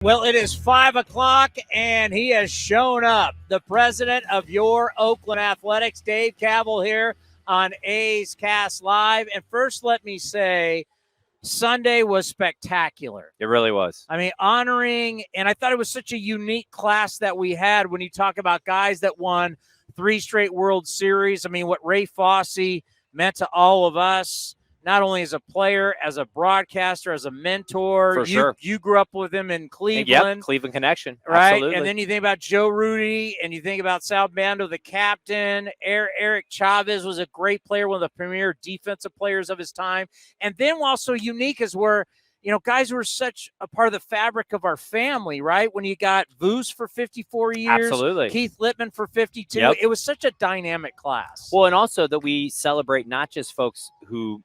Well, it is 5 o'clock, and he has shown up. The president of your Oakland Athletics, Dave Kaval, here on A's Cast Live. And first, let me say, Sunday was spectacular. It really was. I mean, honoring, and I thought it was such a unique class that we had when you talk about guys that won 3 straight World Series. I mean, what Ray Fosse meant to all of us, not only as a player, as a broadcaster, as a mentor. For sure. You grew up with him in Cleveland. Yep, Cleveland connection. Right? Absolutely. And then you think about Joe Rudy, and you think about Sal Bando, the captain. Eric Chavez was a great player, one of the premier defensive players of his time. And then also unique is where, guys were such a part of the fabric of our family, right? When you got Voos for 54 years. Absolutely. Keith Littman for 52. Yep. It was such a dynamic class. Well, and also that we celebrate not just folks who,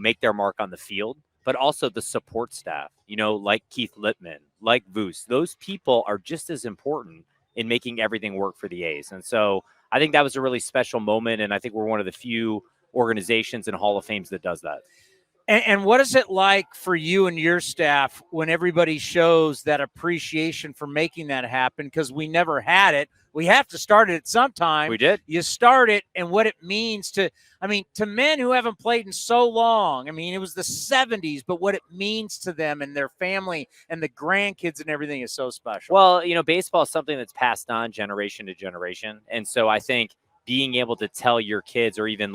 make their mark on the field, but also the support staff, like Keith Littman, like Voos. Those people are just as important in making everything work for the A's. And so I think that was a really special moment, and I think we're one of the few organizations in Hall of Fames that does that. And what is it like for you and your staff when everybody shows that appreciation for making that happen? Because we never had it. We have to start it at some time. We did. You start it, and what it means to men who haven't played in so long. I mean, it was the 70s, but what it means to them and their family and the grandkids and everything is so special. Well, baseball is something that's passed on generation to generation. And so I think being able to tell your kids, or even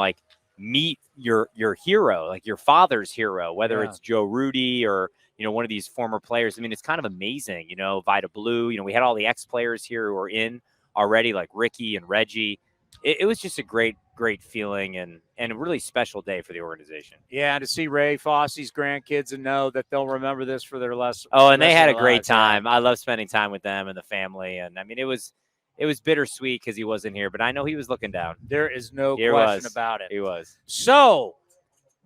meet your hero, like your father's hero, whether it's Joe Rudy or, one of these former players. I mean, it's kind of amazing, Vida Blue, we had all the ex-players here who are in already, like Ricky and Reggie. It was just a great feeling and a really special day for the organization. Yeah, to see Ray Fosse's grandkids and know that they'll remember this for their rest. Oh, and they had a great lives. time. I love spending time with them and the family. And I mean, it was bittersweet because he wasn't here, but I know he was looking down. There is no question about it. He was. So,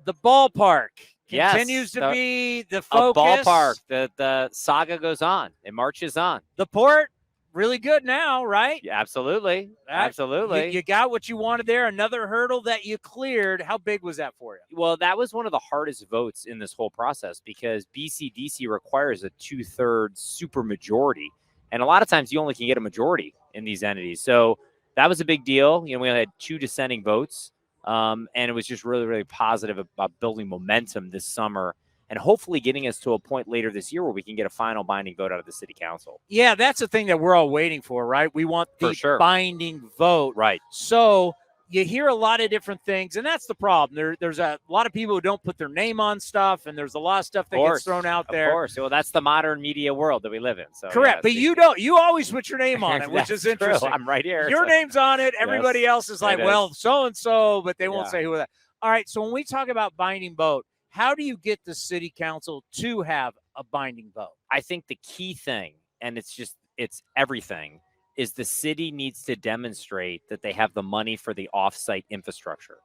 the ballpark continues to be the focus. A ballpark. The saga goes on. It marches on. The port, really good now, right? Yeah, absolutely. Absolutely. You got what you wanted there. Another hurdle that you cleared. How big was that for you? Well, that was one of the hardest votes in this whole process because BCDC requires a 2/3 supermajority. And a lot of times you only can get a majority in these entities. So that was a big deal. We only had 2 dissenting votes. And it was just really, really positive about building momentum this summer and hopefully getting us to a point later this year where we can get a final binding vote out of the city council. Yeah, that's the thing that we're all waiting for, right? We want the binding vote. Right. So you hear a lot of different things, and that's the problem. There's a lot of people who don't put their name on stuff, and there's a lot of stuff that gets thrown out there. Of course. Well, that's the modern media world that we live in. So correct. But you don't. You always put your name on it, which is interesting. True. I'm right here. Your name's on it. Everybody else is like, well, so-and-so, but they won't say who that. All right, so when we talk about binding vote, how do you get the city council to have a binding vote? I think the key thing, and it's everything, is the city needs to demonstrate that they have the money for the off-site infrastructure.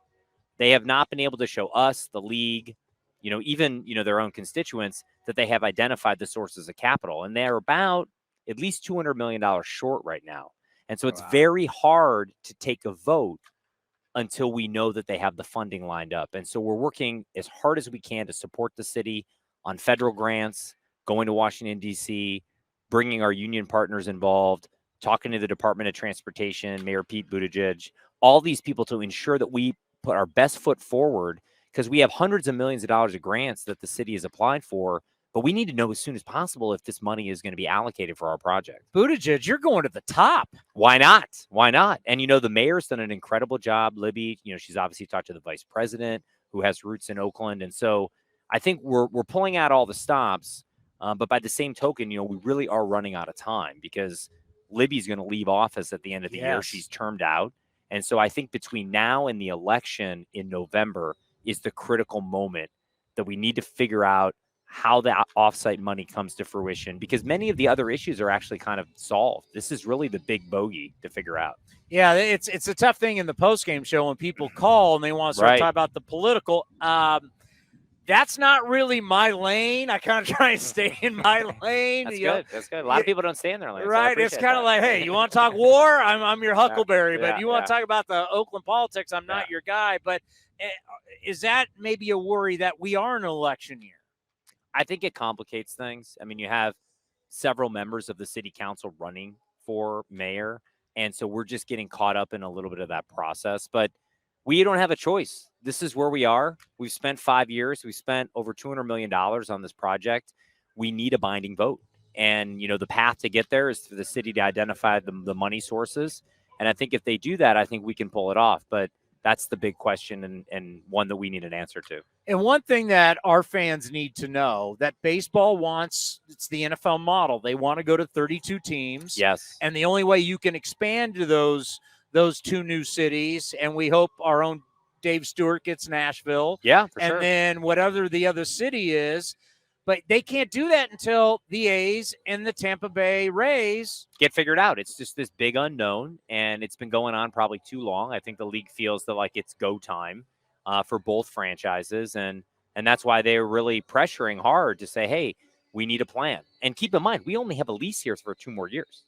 They have not been able to show us, the league, even, their own constituents, that they have identified the sources of capital. And they're about at least $200 million short right now. And so it's very hard to take a vote until we know that they have the funding lined up. And so we're working as hard as we can to support the city on federal grants, going to Washington, D.C., bringing our union partners involved, talking to the Department of Transportation, Mayor Pete Buttigieg, all these people to ensure that we put our best foot forward because we have hundreds of millions of dollars of grants that the city has applied for, but we need to know as soon as possible if this money is going to be allocated for our project. Buttigieg, you're going to the top. Why not? Why not? And, the mayor's done an incredible job. Libby, she's obviously talked to the vice president who has roots in Oakland. And so I think we're pulling out all the stops. But by the same token, we really are running out of time because Libby's going to leave office at the end of the year. She's termed out. And so I think between now and the election in November is the critical moment that we need to figure out how the offsite money comes to fruition, because many of the other issues are actually kind of solved. This is really the big bogey to figure out. Yeah, it's a tough thing in the postgame show when people call and they want to start talking about the political. That's not really my lane. I kind of try and stay in my lane. That's good. That's good. A lot of people don't stay in their lane. Right. So it's kind of like, hey, you want to talk war? I'm your Huckleberry. But you want to talk about the Oakland politics? I'm not your guy. But is that maybe a worry that we are in an election year? I think it complicates things. I mean, you have several members of the city council running for mayor. And so we're just getting caught up in a little bit of that process. But we don't have a choice. This is where we are. We've spent 5 years. We've spent over $200 million on this project. We need a binding vote. And, the path to get there is for the city to identify the money sources. And I think if they do that, I think we can pull it off. But that's the big question and one that we need an answer to. And one thing that our fans need to know that baseball wants, it's the NFL model. They want to go to 32 teams. Yes. And the only way you can expand to those 2 new cities, and we hope our own Dave Stewart gets Nashville. Yeah, for and sure. then whatever the other city is. But they can't do that until the A's and the Tampa Bay Rays get figured out. It's just this big unknown, and it's been going on probably too long. I think the league feels that like it's go time for both franchises, and that's why they're really pressuring hard to say, hey, we need a plan. And keep in mind, we only have a lease here for 2 more years.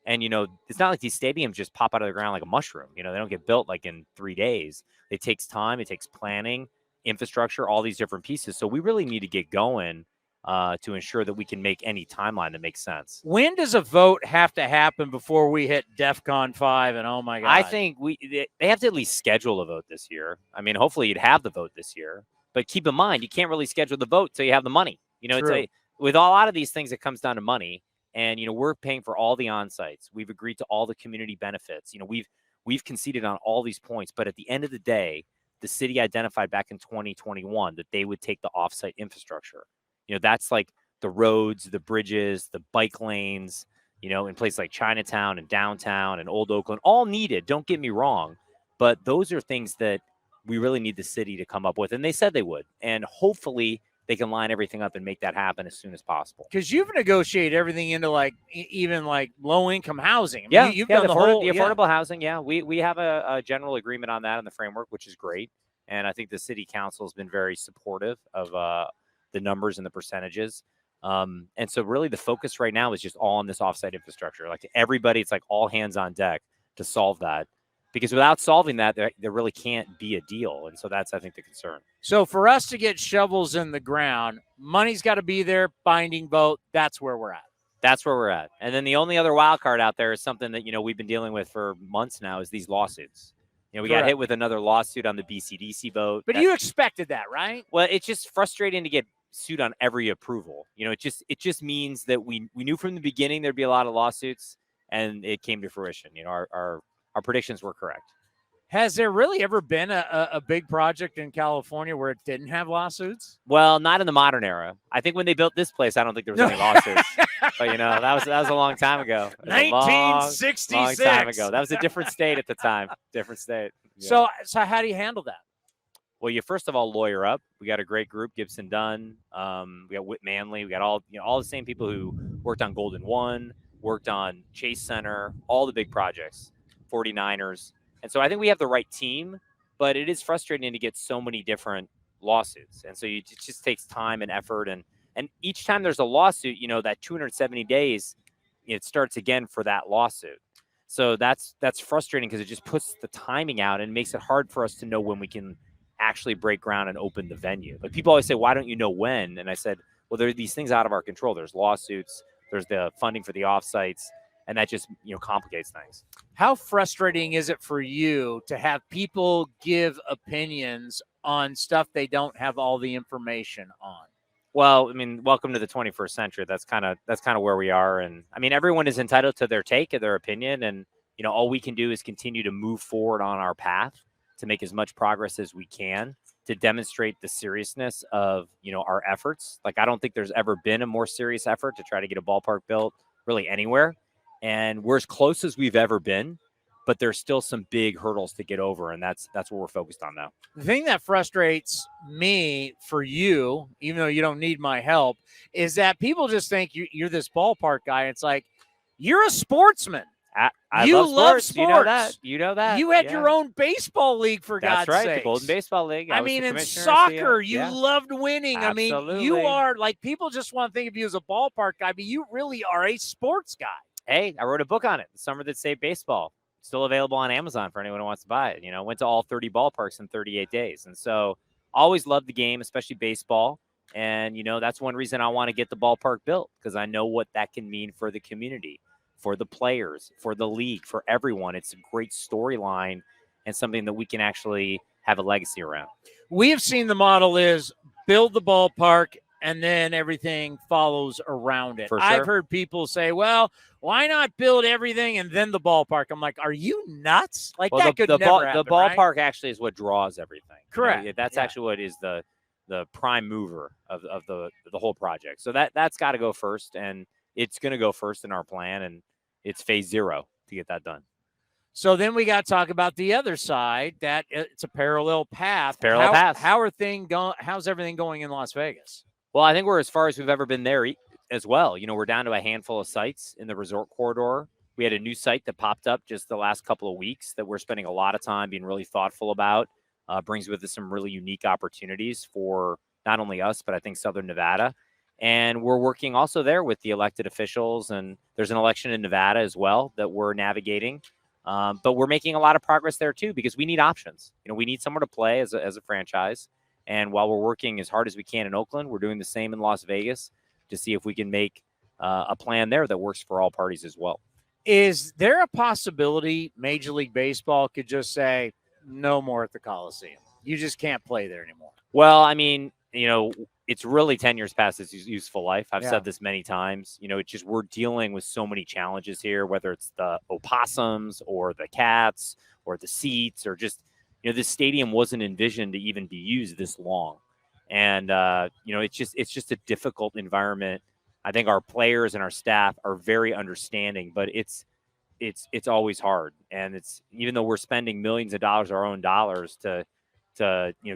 And, it's not like these stadiums just pop out of the ground like a mushroom. They don't get built like in 3 days. It takes time. It takes planning, infrastructure, all these different pieces. So we really need to get going to ensure that we can make any timeline that makes sense. When does a vote have to happen before we hit DEFCON 5? And oh my God, I think they have to at least schedule a vote this year. I mean, hopefully you'd have the vote this year, but keep in mind, you can't really schedule the vote till you have the money. With a lot of these things, it comes down to money. And, we're paying for all the on-sites. We've agreed to all the community benefits. We've conceded on all these points, but at the end of the day, the city identified back in 2021 that they would take the off-site infrastructure. That's like the roads, the bridges, the bike lanes, in places like Chinatown and downtown and Old Oakland, all needed. Don't get me wrong, but those are things that we really need the city to come up with. And they said they would. And hopefully they can line everything up and make that happen as soon as possible. Because you've negotiated everything into even low-income housing. I mean, you've done the affordable housing. Yeah, we have a general agreement on that in the framework, which is great. And I think the city council has been very supportive of the numbers and the percentages. And so really the focus right now is just all on this offsite infrastructure. Like everybody, it's like all hands on deck to solve that. Because without solving that, there really can't be a deal. And so that's, I think, the concern. So for us to get shovels in the ground, money's got to be there, binding vote. That's where we're at. That's where we're at. And then the only other wild card out there is something that, we've been dealing with for months now is these lawsuits. We got hit with another lawsuit on the BCDC vote. But you expected that, right? Well, it's just frustrating to get sued on every approval. It just means that we knew from the beginning there'd be a lot of lawsuits, and it came to fruition. Our predictions were correct. Has there really ever been a big project in California where it didn't have lawsuits? Well, not in the modern era. I think when they built this place, I don't think there was any lawsuits. But that was a long time ago. 1966. Long time ago. That was a different state at the time. Different state. Yeah. So how do you handle that? Well, you first of all lawyer up. We got a great group, Gibson Dunn. We got Whit Manley. We got all the same people who worked on Golden One, worked on Chase Center, all the big projects, 49ers. And so I think we have the right team, but it is frustrating to get so many different lawsuits. And so it just takes time and effort. And each time there's a lawsuit, that 270 days, it starts again for that lawsuit. So that's frustrating because it just puts the timing out and makes it hard for us to know when we can actually break ground and open the venue. Like people always say, why don't you know when? And I said, well, there are these things out of our control. There's lawsuits, there's the funding for the offsites, and that just complicates things. How frustrating is it for you to have people give opinions on stuff they don't have all the information on? Well, I mean, welcome to the 21st century. That's kind of where we are. And I mean, everyone is entitled to their take and their opinion. And, all we can do is continue to move forward on our path to make as much progress as we can to demonstrate the seriousness of, our efforts. Like, I don't think there's ever been a more serious effort to try to get a ballpark built really anywhere. And we're as close as we've ever been, but there's still some big hurdles to get over. And that's what we're focused on now. The thing that frustrates me for you, even though you don't need my help, is that people just think you're this ballpark guy. It's like, you're a sportsman. I you love sports. You know that. You had your own baseball league, for God's sake. That's right, the Golden Baseball League. I mean, in soccer, you loved winning. Absolutely. I mean, you are, like, people just want to think of you as a ballpark guy, but you really are a sports guy. Hey, I wrote a book on it, The Summer That Saved Baseball. Still available on Amazon for anyone who wants to buy it. Went to all 30 ballparks in 38 days. And so always loved the game, especially baseball. And, that's one reason I want to get the ballpark built, because I know what that can mean for the community, for the players, for the league, for everyone. It's a great storyline and something that we can actually have a legacy around. We have seen the model is build the ballpark and then everything follows around it. For sure. I've heard people say, well, why not build everything and then the ballpark? I'm like, are you nuts? Like, that could never happen, the ballpark right? actually is what draws everything. Correct. That's actually what is the prime mover of the whole project. So that's got to go first, and it's going to go first in our plan, and it's phase 0 to get that done. So then we got to talk about the other side, that it's a parallel path. How's everything going in Las Vegas? Well, I think we're as far as we've ever been there as well. We're down to a handful of sites in the resort corridor. We had a new site that popped up just the last couple of weeks that we're spending a lot of time being really thoughtful about. Brings with it some really unique opportunities for not only us, but I think Southern Nevada. And we're working also there with the elected officials, and there's an election in Nevada as well that we're navigating. But we're making a lot of progress there too, because we need options. We need somewhere to play as a franchise. And while we're working as hard as we can in Oakland, we're doing the same in Las Vegas to see if we can make a plan there that works for all parties as well. Is there a possibility Major League Baseball could just say no more at the Coliseum? You just can't play there anymore. Well, I mean, it's really 10 years past its useful life. I've said this many times. It's just we're dealing with so many challenges here, whether it's the opossums or the cats or the seats or just, this stadium wasn't envisioned to even be used this long. And, it's just a difficult environment. I think our players and our staff are very understanding, but it's always hard. And it's, even though we're spending millions of dollars, our own dollars to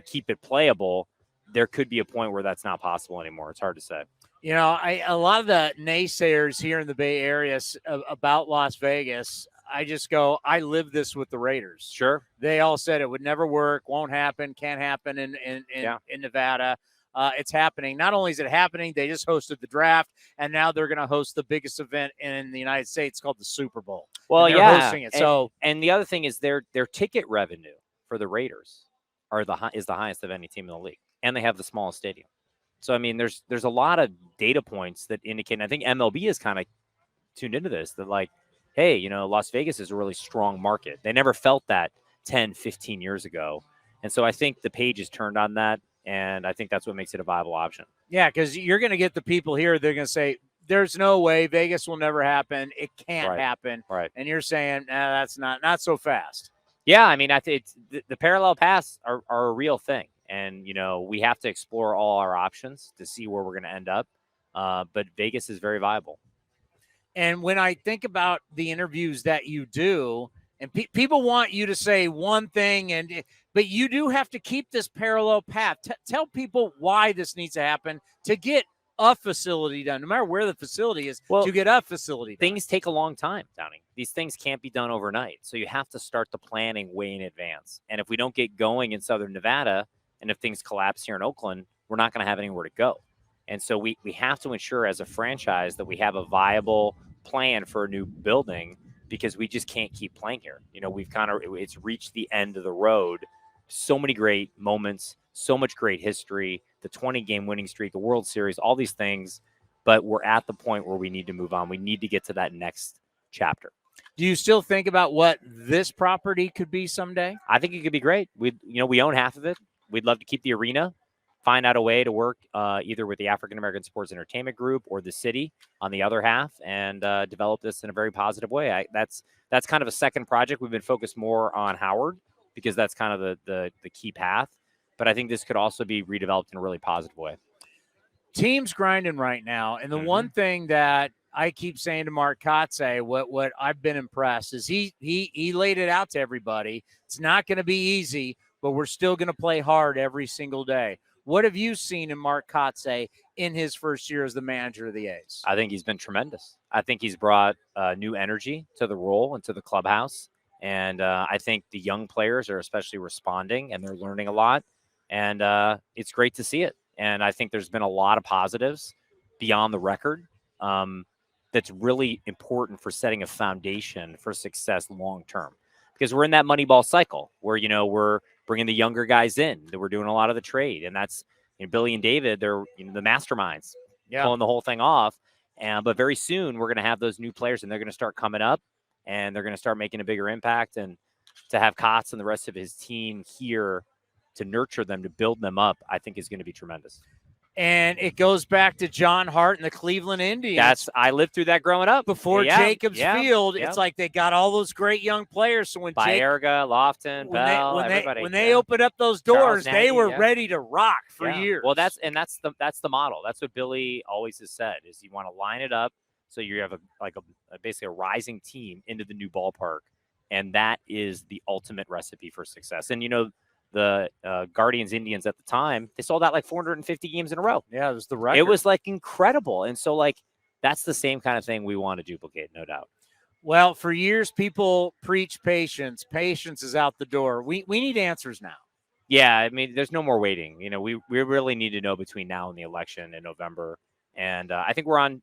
keep it playable, there could be a point where that's not possible anymore. It's hard to say. A lot of the naysayers here in the Bay Area about Las Vegas, I just go, I live this with the Raiders. Sure. They all said it would never work, won't happen, can't happen in Nevada. It's happening. Not only is it happening, they just hosted the draft, and now they're going to host the biggest event in the United States called the Super Bowl. Well, they're hosting it. And the other thing is their ticket revenue for the Raiders is the highest of any team in the league, and they have the smallest stadium. So I mean, there's a lot of data points that indicate. And I think MLB is kind of tuned into this. That like, hey, Las Vegas is a really strong market. They never felt that 10, 15 years ago, and so I think the page is turned on that. And I think that's what makes it a viable option. Yeah, because you're going to get the people here. They're going to say, there's no way. Vegas will never happen. It can't happen. Right. And you're saying, that's not so fast. Yeah, I mean, I think the parallel paths are a real thing. And, we have to explore all our options to see where we're going to end up. But Vegas is very viable. And when I think about the interviews that you do, and people want you to say one thing, but you do have to keep this parallel path. Tell people why this needs to happen to get a facility done, no matter where the facility is, to get a facility done. Things take a long time, Downey. These things can't be done overnight. So you have to start the planning way in advance. And if we don't get going in Southern Nevada, and if things collapse here in Oakland, we're not going to have anywhere to go. And so we have to ensure as a franchise that we have a viable plan for a new building, because we just can't keep playing here. It's reached the end of the road. So many great moments, so much great history, the 20-game winning streak, the World Series, all these things. But we're at the point where we need to move on. We need to get to that next chapter. Do you still think about what this property could be someday? I think it could be great. We own half of it. We'd love to keep the arena, find out a way to work either with the African American Sports Entertainment Group or the city on the other half, and develop this in a very positive way. That's kind of a second project. We've been focused more on Howard because that's kind of the key path. But I think this could also be redeveloped in a really positive way. Team's grinding right now, and the one thing that I keep saying to Mark Kotze, what I've been impressed is he laid it out to everybody. It's not going to be easy, but we're still going to play hard every single day. What have you seen in Mark Kotze in his first year as the manager of the A's? I think he's been tremendous. I think he's brought new energy to the role and to the clubhouse. And I think the young players are especially responding, and they're learning a lot. And it's great to see it. And I think there's been a lot of positives beyond the record that's really important for setting a foundation for success long term. Because we're in that Moneyball cycle where, we're bringing the younger guys in, that we're doing a lot of the trade. And that's Billy and David, they're the masterminds Yeah. pulling the whole thing off. But very soon we're going to have those new players, and they're going to start coming up, and they're going to start making a bigger impact. And to have Kotz and the rest of his team here to nurture them, to build them up, I think is going to be tremendous. And it goes back to John Hart and the Cleveland Indians. I lived through that growing up. Before Jacobs Field, it's like they got all those great young players. So when Baerga, Lofton, Bell, everybody, when they opened up those doors, they were ready to rock for years. Well, that's the model. That's what Billy always has said: is you want to line it up so you have basically a rising team into the new ballpark, and that is the ultimate recipe for success. And the Guardians Indians at the time, they sold out like 450 games in a row. Yeah, it was the record. It was like incredible. And so that's the same kind of thing we want to duplicate, no doubt. Well, for years, people preach patience. Patience is out the door. We need answers now. Yeah, I mean, there's no more waiting. We really need to know between now and the election in November. And I think we're on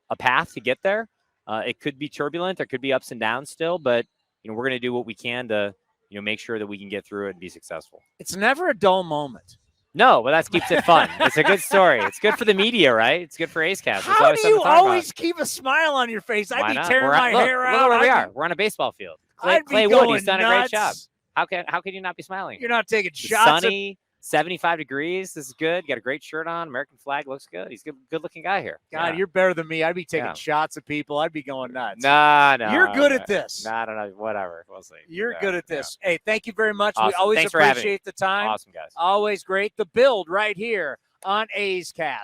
a path to get there. It could be turbulent. There could be ups and downs still. But, we're going to do what we can to make sure that we can get through it and be successful. It's never a dull moment. No, but that keeps it fun. It's a good story. It's good for the media, right? It's good for A's Cast. How do you always keep a smile on your face? I'd be tearing my hair out. Look where we are. We're on a baseball field. Clay Wood, he's done a great job. How can you not be smiling? You're not taking shots. Sunny, 75 degrees. This is good. Got a great shirt on. American flag looks good. He's a good-looking guy here. God, you're better than me. I'd be taking shots at people. I'd be going nuts. No. You're good at this. No, I don't know. Whatever. We'll see. You're good at this. Hey, thank you very much. Awesome. We always Thanks appreciate the time. Awesome, guys. Always great. The Build right here on A's Cast.